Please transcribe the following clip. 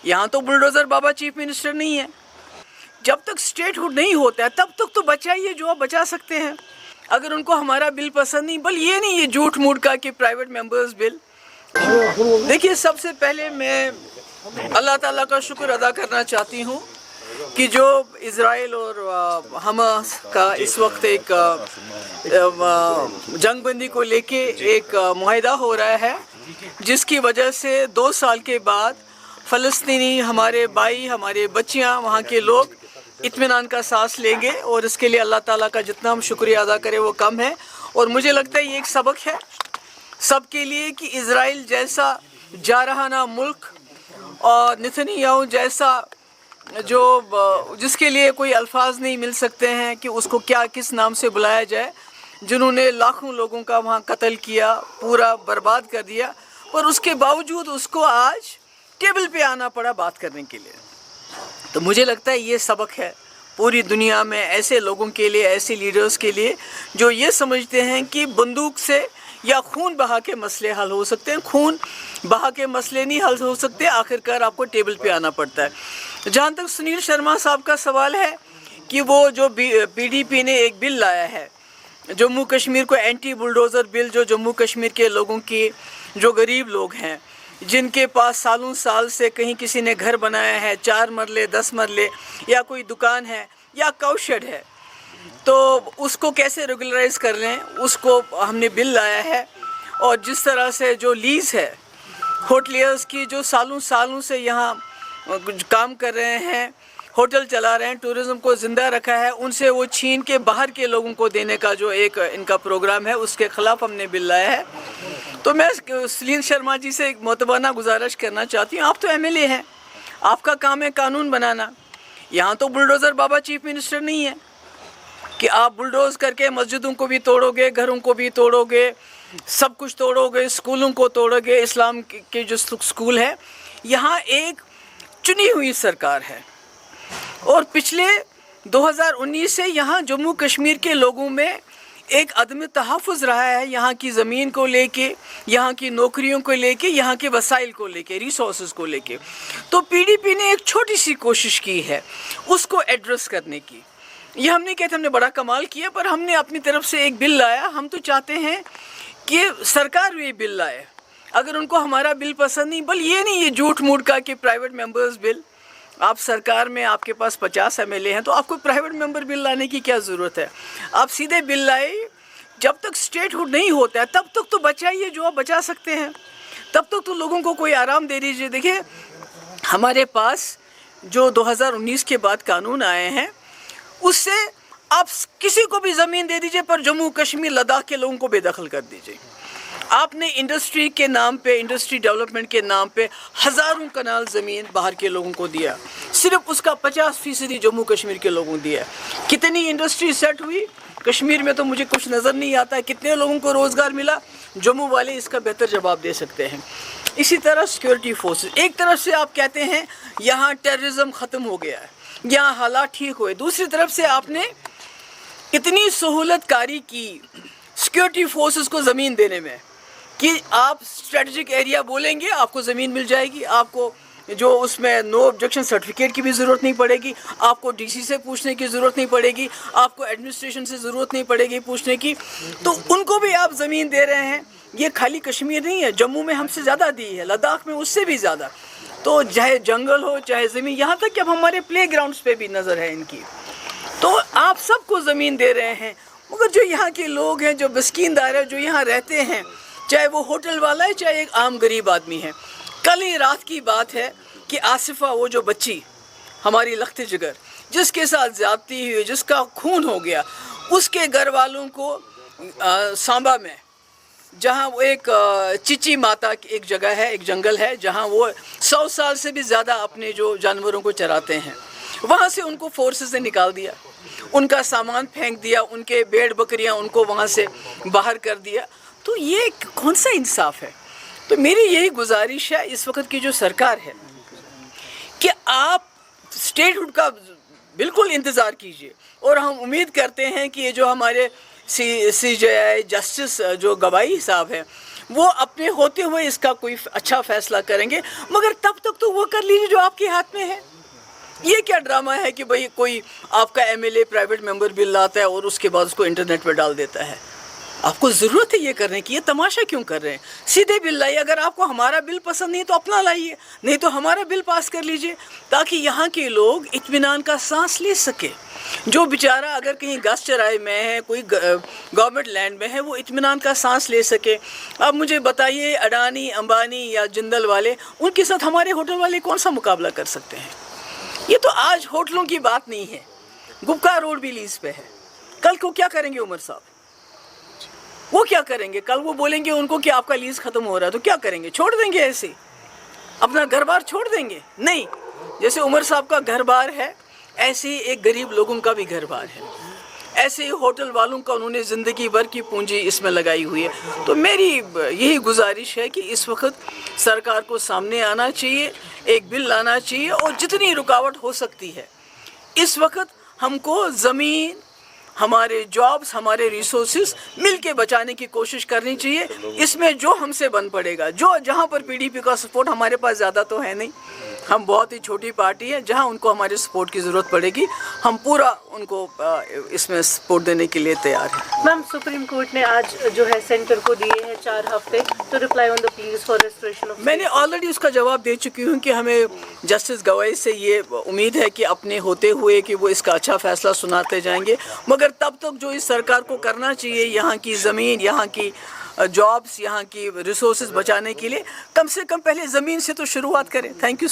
यहाँ तो बुलडोज़र बाबा chief minister नहीं है। जब तक स्टेट हुड नहीं होता है तब तक तो बचाइए जो आप बचा सकते हैं। अगर उनको हमारा बिल पसंद नहीं, बल ये नहीं ये झूठ मूठ का कि प्राइवेट मेंबर्स बिल। देखिए, सबसे पहले मैं अल्लाह ताला का शुक्र अदा करना चाहती हूँ कि जो इज़राइल और हमास का इस वक्त एक जंगबंदी को लेके एक मुआहदा हो रहा है, जिसकी वजह से 2 साल के बाद फ़लस्तीनी हमारे भाई, हमारे बच्चियाँ, वहाँ के लोग इत्मीनान का सांस लेंगे। और इसके लिए अल्लाह ताला का जितना हम शुक्रिया अदा करें वो कम है। और मुझे लगता है ये एक सबक है सबके लिए कि इज़राइल जैसा जारहाना मुल्क और नेतन्याहू जैसा जिसके लिए कोई अल्फाज नहीं मिल सकते हैं कि उसको क्या किस नाम से बुलाया जाए, जिन्होंने लाखों लोगों का वहाँ कत्ल किया, पूरा बर्बाद कर दिया, पर उसके बावजूद उसको आज टेबल पे आना पड़ा बात करने के लिए। तो मुझे लगता है ये सबक है पूरी दुनिया में ऐसे लोगों के लिए, ऐसे लीडर्स के लिए जो ये समझते हैं कि बंदूक से या खून बहा के मसले हल हो सकते हैं। खून बहा के मसले नहीं हल हो सकते, आखिरकार आपको टेबल पे आना पड़ता है। जहाँ तक सुनील शर्मा साहब का सवाल है कि वो जो PDP ने एक बिल लाया है जम्मू कश्मीर को, एंटी बुलडोज़र बिल, जो जम्मू कश्मीर के लोगों की, जो गरीब लोग हैं, जिनके पास सालों साल से कहीं किसी ने घर बनाया है, 4 मरले 10 मरले, या कोई दुकान है या काउशेड है, तो उसको कैसे रेगुलराइज कर लें, उसको हमने बिल लाया है। और जिस तरह से जो लीज़ है होटलियर्स की, जो सालों सालों से यहाँ काम कर रहे हैं, होटल चला रहे हैं, टूरिज़्म को ज़िंदा रखा है, उनसे वो छीन के बाहर के लोगों को देने का जो एक इनका प्रोग्राम है, उसके ख़िलाफ़ हमने बिल लाया है। तो मैं सुनील शर्मा जी से एक मोतबाना गुजारिश करना चाहती हूँ, आप तो MLA हैं, आपका काम है कानून बनाना। यहाँ तो बुलडोज़र बाबा चीफ मिनिस्टर नहीं है कि आप बुलडोज़ करके मस्जिदों को भी तोड़ोगे, घरों को भी तोड़ोगे, सब कुछ तोड़ोगे, स्कूलों को तोड़ोगे। इस्लाम के जो स्कूल है, यहाँ एक चुनी हुई सरकार है और पिछले 2019 से यहाँ जम्मू कश्मीर के लोगों में एक अदम तहफ़्फ़ुज़ रहा है, यहाँ की ज़मीन को लेके, यहाँ की नौकरियों को लेके, यहाँ के वसाइल को लेके, रिसोर्सेज को लेके। तो PDP ने एक छोटी सी कोशिश की है उसको एड्रेस करने की। ये हम नहीं कहते हमने बड़ा कमाल किया, पर हमने अपनी तरफ से एक बिल लाया। हम तो चाहते हैं कि सरकार भी बिल लाए। अगर उनको हमारा बिल पसंद नहीं, बल ये नहीं ये झूठ मूठ का कि प्राइवेट मेंबर्स बिल, आप सरकार में आपके पास 50 MLA हैं, तो आपको प्राइवेट मेंबर बिल लाने की क्या ज़रूरत है। आप सीधे बिल लाए। जब तक स्टेट हुड नहीं होता है तब तक तो बचाइए जो आप बचा सकते हैं, तब तक तो लोगों को कोई आराम दे दीजिए। देखिए, हमारे पास जो 2019 के बाद कानून आए हैं, उससे आप किसी को भी ज़मीन दे दीजिए, पर जम्मू कश्मीर लद्दाख के लोगों को बेदखल कर दीजिए। आपने इंडस्ट्री के नाम पे, इंडस्ट्री डेवलपमेंट के नाम पे हज़ारों कनाल ज़मीन बाहर के लोगों को दिया, सिर्फ उसका 50% जम्मू कश्मीर के लोगों को दिया। कितनी इंडस्ट्री सेट हुई कश्मीर में तो मुझे कुछ नज़र नहीं आता है। कितने लोगों को रोज़गार मिला, जम्मू वाले इसका बेहतर जवाब दे सकते हैं। इसी तरह सिक्योरिटी फोर्सेस, एक तरफ से आप कहते हैं यहाँ टेररिज्म ख़त्म हो गया है, यहाँ हालात ठीक हुए, दूसरी तरफ से आपने इतनी सहूलत कारी की सिक्योरिटी फोर्सेस को ज़मीन देने में कि आप स्ट्रेटजिक एरिया बोलेंगे आपको ज़मीन मिल जाएगी, आपको जो उसमें नो ऑब्जेक्शन सर्टिफिकेट की भी ज़रूरत नहीं पड़ेगी, आपको DC से पूछने की ज़रूरत नहीं पड़ेगी, आपको एडमिनिस्ट्रेशन से ज़रूरत नहीं पड़ेगी पूछने की, तो उनको भी आप ज़मीन दे रहे हैं। ये खाली कश्मीर नहीं है, जम्मू में हमसे ज़्यादा दी है, लद्दाख में उससे भी ज़्यादा। तो चाहे जंगल हो चाहे ज़मीन, यहाँ तक कि अब हमारे प्ले ग्राउंड्स पर भी नज़र है इनकी। तो आप सबको ज़मीन दे रहे हैं, मगर जो यहाँ के लोग हैं, जो बस्कीनदार है, जो यहाँ रहते हैं, चाहे वो होटल वाला है चाहे एक आम गरीब आदमी है। कल ही रात की बात है कि आसिफा, वो जो बच्ची हमारी लख्त जिगर, जिसके साथ ज़्यादती हुई, जिसका खून हो गया, उसके घर वालों को सांबा में, जहाँ वो एक चिची माता की एक जगह है, एक जंगल है, जहाँ वो 100 साल से भी ज़्यादा अपने जो जानवरों को चराते हैं, वहाँ से उनको फोर्सेस ने निकाल दिया, उनका सामान फेंक दिया, उनके भेड़ बकरियाँ उनको वहाँ से बाहर कर दिया। तो ये कौन सा इंसाफ है। तो मेरी यही गुजारिश है इस वक्त की जो सरकार है कि आप स्टेटहुड का बिल्कुल इंतज़ार कीजिए, और हम उम्मीद करते हैं कि ये जो हमारे CJI जस्टिस जो गवाही साहब हैं, وہ اپنے ہوتے ہوئے اس کا کوئی اچھا فیصلہ کریں گے، مگر تب تک تو وہ کر لیجیے جو آپ کے ہاتھ میں ہے۔ یہ کیا ڈرامہ ہے کہ بھئی کوئی آپ کا M L A private member bill لاتا ہے اور اس کے بعد اس کو انٹرنیٹ پہ ڈال دیتا ہے؟ آپ کو ضرورت ہے یہ کرنے کی؟ یہ تماشا کیوں کر رہے ہیں؟ سیدھے بل لائیے، اگر آپ کو ہمارا بل پسند نہیں تو اپنا لائیے، نہیں تو ہمارا بل پاس کر لیجئے، تاکہ یہاں کے لوگ اطمینان کا سانس لے سکے۔ جو بیچارہ اگر کہیں گھاس چرائے میں ہے، کوئی گورنمنٹ لینڈ میں ہے، وہ اطمینان کا سانس لے سکے۔ اب مجھے بتائیے اڈانی، امبانی یا جندل والے، ان کے ساتھ ہمارے ہوٹل والے کون سا مقابلہ کر سکتے ہیں؟ یہ تو آج ہوٹلوں کی بات نہیں ہے، گپکا روڈ بھی لیز پہ ہے۔ کل کو کیا کریں گے عمر صاحب؟ وہ کیا کریں گے؟ کل وہ بولیں گے ان کو کہ آپ کا لیز ختم ہو رہا ہے، تو کیا کریں گے؟ چھوڑ دیں گے ایسے؟ اپنا گھر بار چھوڑ دیں گے؟ نہیں، جیسے عمر صاحب کا گھر بار ہے، ایسے ہی ایک غریب لوگوں کا بھی گھر بار ہے، ایسے ہی ہوٹل والوں کا انہوں نے زندگی بھر کی پونجی اس میں لگائی ہوئی ہے۔ تو میری یہی گزارش ہے کہ اس وقت سرکار کو سامنے آنا چاہیے، ایک بل لانا چاہیے، اور جتنی رکاوٹ ہو سکتی ہے اس وقت ہم کو زمین، ہمارے جابز، ہمارے ریسورسز مل کے بچانے کی کوشش کرنی چاہیے۔ اس میں جو ہم سے بن پڑے گا، جہاں پر پی ڈی پی کا سپورٹ ہمارے پاس زیادہ تو ہے نہیں، ہم بہت ہی چھوٹی پارٹی ہے، جہاں ان کو ہمارے سپورٹ کی ضرورت پڑے گی ہم پورا ان کو اس میں سپورٹ دینے کے لیے تیار ہیں۔ میم، سپریم کورٹ نے آج جو ہے سینٹر کو دیے ہیں 4 ہفتے تو reply on the please for restoration of. میں نے آلریڈی اس کا جواب دے چکی ہوں کہ ہمیں جسٹس گوائی سے یہ امید ہے کہ اپنے ہوتے ہوئے کہ وہ اس کا اچھا فیصلہ سناتے جائیں گے، مگر تب تک جو اس سرکار کو کرنا چاہیے یہاں کی زمین، یہاں کی جابز، یہاں کی ریسورسز بچانے کے لیے، کم سے کم پہلے زمین سے تو شروعات کریں۔ Thank you.